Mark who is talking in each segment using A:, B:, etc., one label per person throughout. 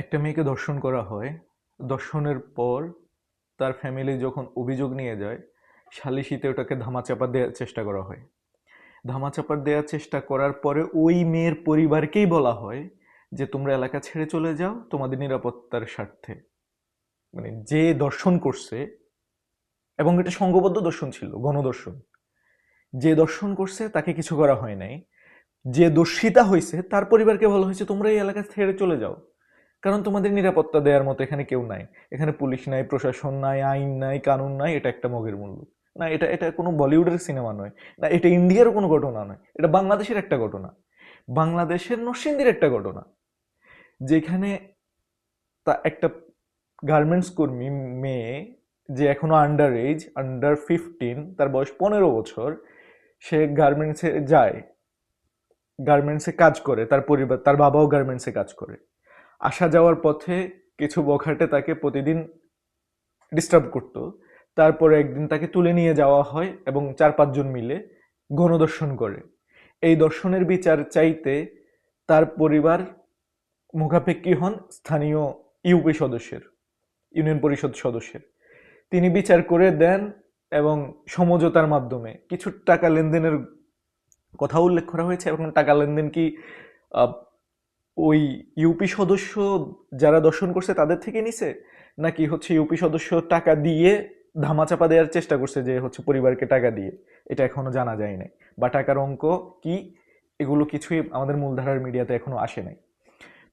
A: একটা মেয়েকে ধর্ষণ করা হয়। ধর্ষণের পর তার ফ্যামিলি যখন অভিযোগ নিয়ে যায়, সালিসিতে ওটাকে ধামাচাপা দেওয়ার চেষ্টা করা হয়। ধামাচাপা দেওয়ার চেষ্টা করার পরে ওই মেয়ের পরিবারকেই বলা হয় যে তোমরা এলাকা ছেড়ে চলে যাও তোমাদের নিরাপত্তার স্বার্থে। মানে যে দর্শন করছে, এবং এটা সংঘবদ্ধ দর্শন ছিল, গণদর্শন। যে দর্শন করছে তাকে কিছু করা হয় নাই। যে দর্শিতা হয়েছে তার পরিবারকে বলা হয়েছে তোমরা এই এলাকা ছেড়ে চলে যাও, কারণ তোমাদের নিরাপত্তা দেওয়ার মতো এখানে কেউ নাই। এখানে পুলিশ নাই, প্রশাসন নাই, আইন নাই, কানুন নাই। এটা একটা মগের মূল্য না। এটা এটা কোনো বলিউডের সিনেমা নয়, না এটা ইন্ডিয়ার কোনো ঘটনা নয়, এটা বাংলাদেশের একটা ঘটনা। বাংলাদেশের নরসিংদীর একটা ঘটনা, যেখানে তা একটা গার্মেন্টস কর্মী মেয়ে, যে এখনো আন্ডার এজ, আন্ডার 15, তার বয়স 15 বছর। সে গার্মেন্টসে যায়, গার্মেন্টসে কাজ করে, তার পরিবার, তার বাবাও গার্মেন্টসে কাজ করে। আসা যাওয়ার পথে কিছু বখাটে তাকে প্রতিদিন ডিস্টার্ব করতো। তারপরে একদিন তাকে তুলে নিয়ে যাওয়া হয় এবং 4-5 জন মিলে গণধর্ষণ করে। এই দর্শনের বিচার চাইতে তার পরিবার মুখাপেক্ষী হন স্থানীয় ইউপি সদস্যের, ইউনিয়ন পরিষদ সদস্যের। তিনি বিচার করে দেন এবং সমঝোতার মাধ্যমে কিছু টাকা লেনদেনের কথা উল্লেখ করা হয়েছে। এবং টাকা লেনদেন কি আহ, ওই ইউপি সদস্য যারা দর্শন করছে তাদের থেকে নিছে, নাকি হচ্ছে ইউপি সদস্য টাকা দিয়ে ধামাচাপা দেওয়ার চেষ্টা করছে যে হচ্ছে পরিবারকে টাকা দিয়ে, এটা এখনো জানা যায় নাই। বা টাকার অঙ্ক কি, এগুলো কিছুই আমাদের মূলধারার মিডিয়াতে এখনো আসে নাই।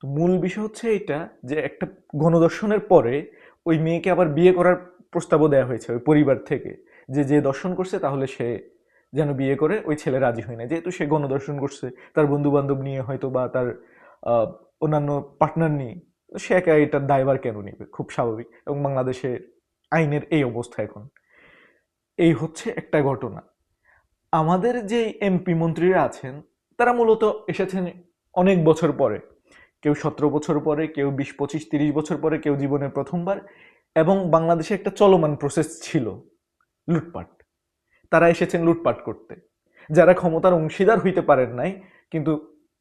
A: তো মূল বিষয় হচ্ছে এটা, যে একটা গণদর্শনের পরে ওই মেয়েকে আবার বিয়ে করার প্রস্তাবও দেওয়া হয়েছে ওই পরিবার থেকে, যে যে দর্শন করছে তাহলে সে যেন বিয়ে করে। ওই ছেলে রাজি হয় না, যেহেতু সে গণদর্শন করছে তার বন্ধু বান্ধব নিয়ে হয়তো, বা তার আহ, অন্যান্য পার্টনার নিয়ে, সে একা এটার দায়ভার কেন নিবে, খুব স্বাভাবিক। এবং বাংলাদেশে আইনের এই অবস্থা এখন। এই হচ্ছে একটা ঘটনা। আমাদের যে এমপি মন্ত্রীরা আছেন, তারা মূলত এসেছেন অনেক বছর পরে। কেউ 17 বছর পরে, কেউ 20, 25, 30 বছর পরে, কেউ জীবনের প্রথমবার। এবং বাংলাদেশে একটা চলমান প্রসেস ছিল লুটপাট। তারা এসেছেন লুটপাট করতে। যারা ক্ষমতার অংশীদার হইতে পারেন নাই কিন্তু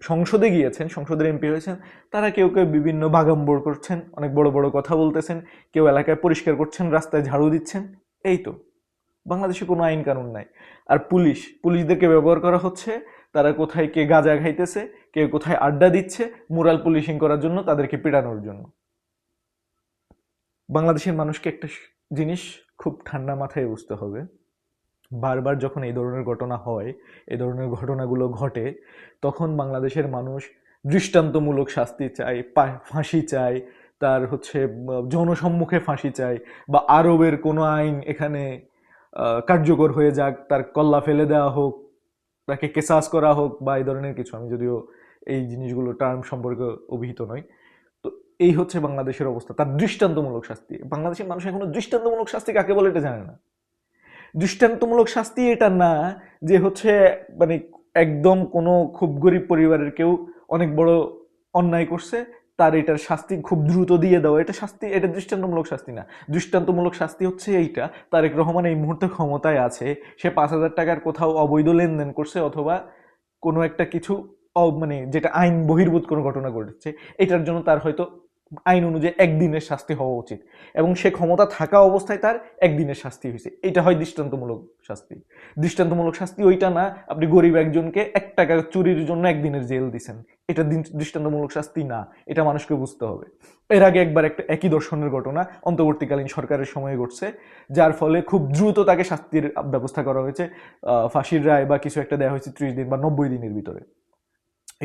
A: সংসদে গিয়েছেন, সংসদের এমপি হয়েছেন, তারা কেউ কেউ বিভিন্ন বাগাম্বর করছেন, অনেক বড় বড় কথা বলতেছেন, কেউ এলাকায় পরিষ্কার করছেন, রাস্তায় ঝাড়ু দিচ্ছেন। এই তো, বাংলাদেশে কোনো আইন কানুন নাই। আর পুলিশদেরকে ব্যবহার করা হচ্ছে। তারা কোথায় কে গাঁজা খাইতেছে, কে কোথায় আড্ডা দিচ্ছে, মোরাল পুলিশিং করার জন্য, তাদেরকে পিটানোর জন্য। বাংলাদেশের মানুষকে একটা জিনিস খুব ঠান্ডা মাথায় বুঝতে হবে। বারবার যখন এই ধরনের ঘটনা হয়, এই ধরনের ঘটনাগুলো ঘটে, তখন বাংলাদেশের মানুষ দৃষ্টান্তমূলক শাস্তি চায়, ফাঁসি চায়, তার হচ্ছে জনসম্মুখে ফাঁসি চায়, বা আরবের কোনো আইন এখানে কার্যকর হয়ে যাক, তার কল্লা ফেলে দেওয়া হোক, তাকে কেসাস করা হোক, বা এই ধরনের কিছু। আমি যদিও এই জিনিসগুলো টার্ম সম্পর্কে অভিহিত নই। তো এই হচ্ছে বাংলাদেশের অবস্থা। তার দৃষ্টান্তমূলক শাস্তি, বাংলাদেশের মানুষ এখনো দৃষ্টান্তমূলক শাস্তি কাকে বলে এটা জানে না। দৃষ্টান্তমূলক শাস্তি এটা না যে হচ্ছে মানে একদম কোনো খুব গরিব পরিবারের কেউ অনেক বড় অন্যায় করছে, তার এটার শাস্তি খুব দ্রুত দিয়ে দেওয়া, এটা শাস্তি, এটা দৃষ্টান্তমূলক শাস্তি না। দৃষ্টান্তমূলক শাস্তি হচ্ছে এইটা, তারেক রহমান এই মুহূর্তে ক্ষমতায় আছে, সে 5,000 টাকার কোথাও অবৈধ লেনদেন করছে, অথবা কোনো একটা কিছু মানে যেটা আইন বহির্ভূত কোনো ঘটনা ঘটেছে, এটার জন্য তার হয়তো আইন অনুযায়ী একদিনের শাস্তি হওয়া উচিত, এবং সে ক্ষমতা থাকা অবস্থায় তার একদিনের শাস্তি হয়েছে। এটা হয় দৃষ্টান্তমূলক শাস্তি। দৃষ্টান্তমূলক শাস্তি ওইটা না আপনি গরিব একজনকে 1 টাকা চুরির জন্য একদিনের জেল দিছেন, এটা দৃষ্টান্তমূলক শাস্তি না। এটা মানুষকে বুঝতে হবে। এর আগে একবার একটা একই দর্শনের ঘটনা অন্তর্বর্তীকালীন সরকারের সময়ে ঘটছে, যার ফলে খুব দ্রুত তাকে শাস্তির ব্যবস্থা করা হয়েছে। ফাঁসির রায় বা কিছু একটা দেওয়া হয়েছে 30 দিন বা 90 দিনের ভিতরে।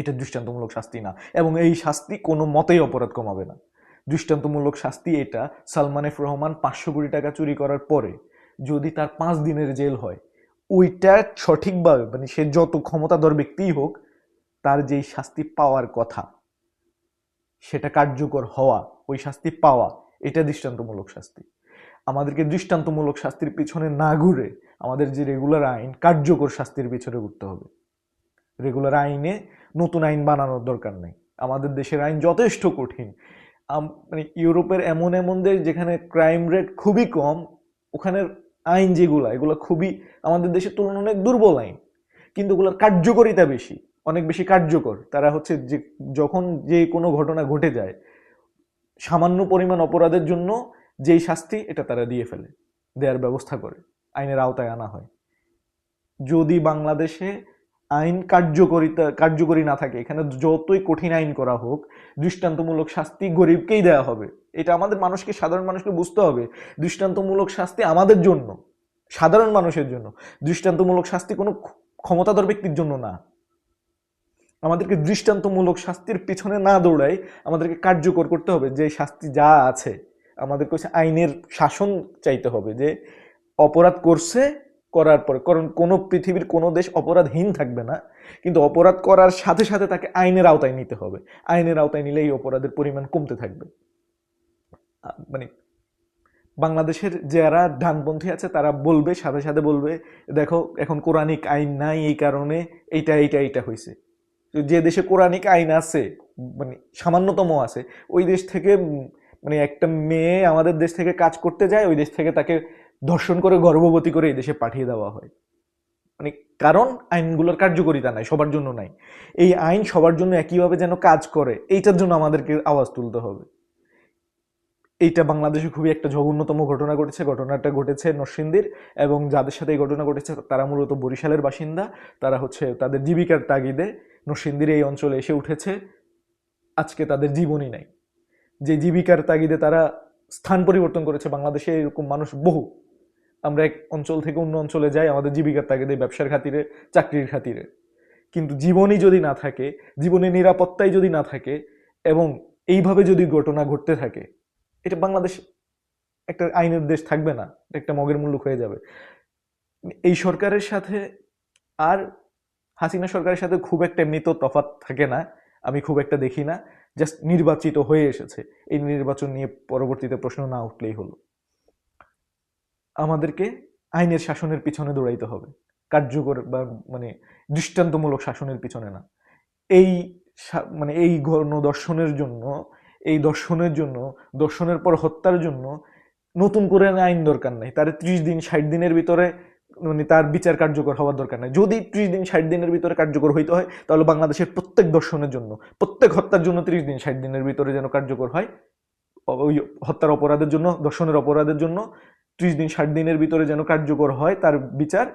A: এটা দৃষ্টান্তমূলক শাস্তি না, এবং এই শাস্তি কোনো মতেই অপরাধ কমাবে না। দৃষ্টান্তমূলক শাস্তি এটা, সালমান এফ রহমান 500 কোটি টাকা চুরি করার পরে যদি তার 5 দিনের জেল হয়, ওইটা সঠিকভাবে, মানে সে যত ক্ষমতাধর ব্যক্তিই হোক, তার যেই শাস্তি পাওয়ার কথা সেটা কার্যকর হওয়া, ওই শাস্তি পাওয়া, এটা দৃষ্টান্তমূলক শাস্তি। আমাদেরকে দৃষ্টান্তমূলক শাস্তির পিছনে না ঘুরে আমাদের যে রেগুলার আইন, কার্যকর শাস্তির পিছনে ঘুরতে হবে। রেগুলার আইনে নতুন আইন বানানোর দরকার নেই। আমাদের দেশের আইন যথেষ্ট কঠিন। মানে ইউরোপের এমন এমন দেশ যেখানে ক্রাইম রেট খুবই কম, ওখানের আইন যেগুলো, এগুলো খুবই আমাদের দেশের তুলনায় অনেক দুর্বল আইন, কিন্তু ওগুলোর কার্যকারিতা বেশি, অনেক বেশি কার্যকর। তারা হচ্ছে যে যখন যে কোনো ঘটনা ঘটে যায়, সামান্য পরিমাণ অপরাধের জন্য যেই শাস্তি এটা তারা দিয়ে ফেলে, দেওয়ার ব্যবস্থা করে, আইনের আওতায় আনা হয়। যদি বাংলাদেশে আইন কার্যকরী না থাকে, এখানে যতই কঠিন আইন করা হোক, দৃষ্টান্তমূলক শাস্তি গরিবকেই দেওয়া হবে। এটা আমাদের সাধারণ মানুষকে বুঝতে হবে। দৃষ্টান্তমূলক শাস্তি আমাদের জন্য, সাধারণ মানুষের জন্য। দৃষ্টান্তমূলক শাস্তি কোনো ক্ষমতাধর ব্যক্তির জন্য না। আমাদেরকে দৃষ্টান্তমূলক শাস্তির পিছনে না দৌড়াই, আমাদেরকে কার্যকর করতে হবে। যে শাস্তি যা আছে, আমাদেরকে আইনের শাসন চাইতে হবে। যে অপরাধ করছে, করার পরে, কারণ কোনো পৃথিবীর কোনো দেশ অপরাধহীন থাকবে না, কিন্তু অপরাধ করার সাথে সাথে তাকে আইনের আওতায় নিতে হবে। আইনের আওতায় নিলে এই অপরাধের পরিমাণ কমতে থাকবে। মানে বাংলাদেশের যারা ডানপন্থী আছে তারা বলবে, সাথে সাথে বলবে, দেখো এখন কোরআনিক আইন নাই, এই কারণে এইটা হয়েছে। যে দেশে কোরআনিক আইন আছে, মানে সামান্যতম আছে, ওই দেশ থেকে মানে একটা মেয়ে আমাদের দেশ থেকে কাজ করতে যায়, ওই দেশ থেকে তাকে ধর্ষণ করে গর্ভবতী করে এই দেশে পাঠিয়ে দেওয়া হয়। মানে কারণ আইনগুলোর কার্যকারিতা নাই, সবার জন্য নাই। এই আইন সবার জন্য একইভাবে যেন কাজ করে, এইটার জন্য আমাদেরকে আওয়াজ তুলতে হবে। এইটা বাংলাদেশে খুবই একটা জঘন্যতম ঘটনা ঘটেছে। ঘটনাটা ঘটেছে নরসিংদীর, এবং যাদের সাথে এই ঘটনা ঘটেছে তারা মূলত বরিশালের বাসিন্দা। তারা তাদের জীবিকার তাগিদে নরসিংদীর এই অঞ্চলে এসে উঠেছে। আজকে তাদের জীবনই নাই। যে জীবিকার তাগিদে তারা স্থান পরিবর্তন করেছে, বাংলাদেশে এরকম মানুষ বহু। আমরা এক অঞ্চল থেকে অন্য অঞ্চলে যাই আমাদের জীবিকার তাগিদে, ব্যবসার খাতিরে, চাকরির খাতিরে। কিন্তু জীবনই যদি না থাকে, জীবনের নিরাপত্তাই যদি না থাকে, এবং এইভাবে যদি ঘটনা ঘটতে থাকে, এটা বাংলাদেশ একটা আইনের দেশ থাকবে না, একটা মগের মুল্লুক হয়ে যাবে। এই সরকারের সাথে আর হাসিনা সরকারের সাথে খুব একটা এমনি তো তফাৎ থাকে না, আমি খুব একটা দেখি না। জাস্ট নির্বাচিত হয়ে এসেছে, এই নির্বাচন নিয়ে পরবর্তীতে প্রশ্ন না উঠলেই হলো। আমাদেরকে আইনের শাসনের পিছনে দৌড়াইতে হবে, কার্যকর বা মানে দৃষ্টান্তমূলক শাসনের পিছনে না। এই মানে এই গণদর্শনের জন্য, এই দর্শনের পর হত্যার জন্য নতুন করে আইন দরকার নাই। তার 30 দিন 60 দিনের ভিতরে মানে তার বিচার কার্যকর হওয়ার দরকার নাই। যদি 30 দিন 60 দিনের ভিতরে কার্যকর হইতে হয়, তাহলে বাংলাদেশের প্রত্যেক দর্শনের জন্য, প্রত্যেক হত্যার জন্য 30 দিন 60 দিনের ভিতরে যেন কার্যকর হয়। ওই হত্যার অপরাধের জন্য, দর্শনের অপরাধের জন্য 30 দিন 60 দিনের ভিতরে যেন কার্যকর হয় তার বিচার,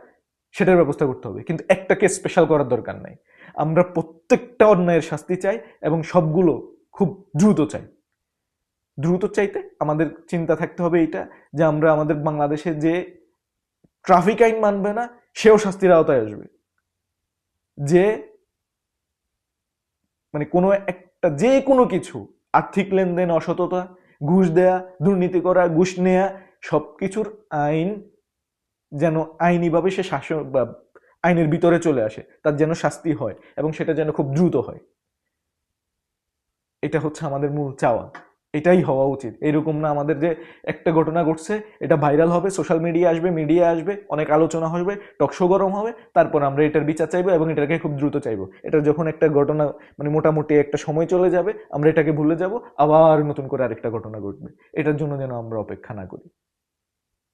A: সেটার ব্যবস্থা করতে হবে। কিন্তু একটাকে স্পেশাল করার দরকার নাই। আমরা প্রত্যেকটা অন্যায়ের শাস্তি চাই, এবং সবগুলো খুব দ্রুত চাই। দ্রুত চাইতে আমাদের চিন্তা থাকতে হবে এইটা, যে আমরা আমাদের বাংলাদেশে যে ট্রাফিক আইন মানবে না, সেও শাস্তির আওতায় আসবে। যে মানে কোনো একটা, যে কোনো কিছু, আর্থিক লেনদেন, অসততা, ঘুষ দেয়া, দুর্নীতি করা, ঘুষ নেয়া, সবকিছুর আইন যেন আইনিভাবে সে শাসন বা আইনের ভিতরে চলে আসে, তার যেন শাস্তি হয়, এবং সেটা যেন খুব দ্রুত হয়। এটা হচ্ছে আমাদের মূল চাওয়া, এটাই হওয়া উচিত। এরকম না আমাদের যে একটা ঘটনা ঘটছে, এটা ভাইরাল হবে, সোশ্যাল মিডিয়া আসবে, অনেক আলোচনা হবে, টকশো গরম হবে, তারপর আমরা এটার বিচার চাইবো এবং এটাকে খুব দ্রুত চাইবো। এটা যখন একটা ঘটনা মানে মোটামুটি একটা সময় চলে যাবে, আমরা এটাকে ভুলে যাব, আবার নতুন করে আরেকটা ঘটনা ঘটবে। এটার জন্য যেন আমরা অপেক্ষা না করি।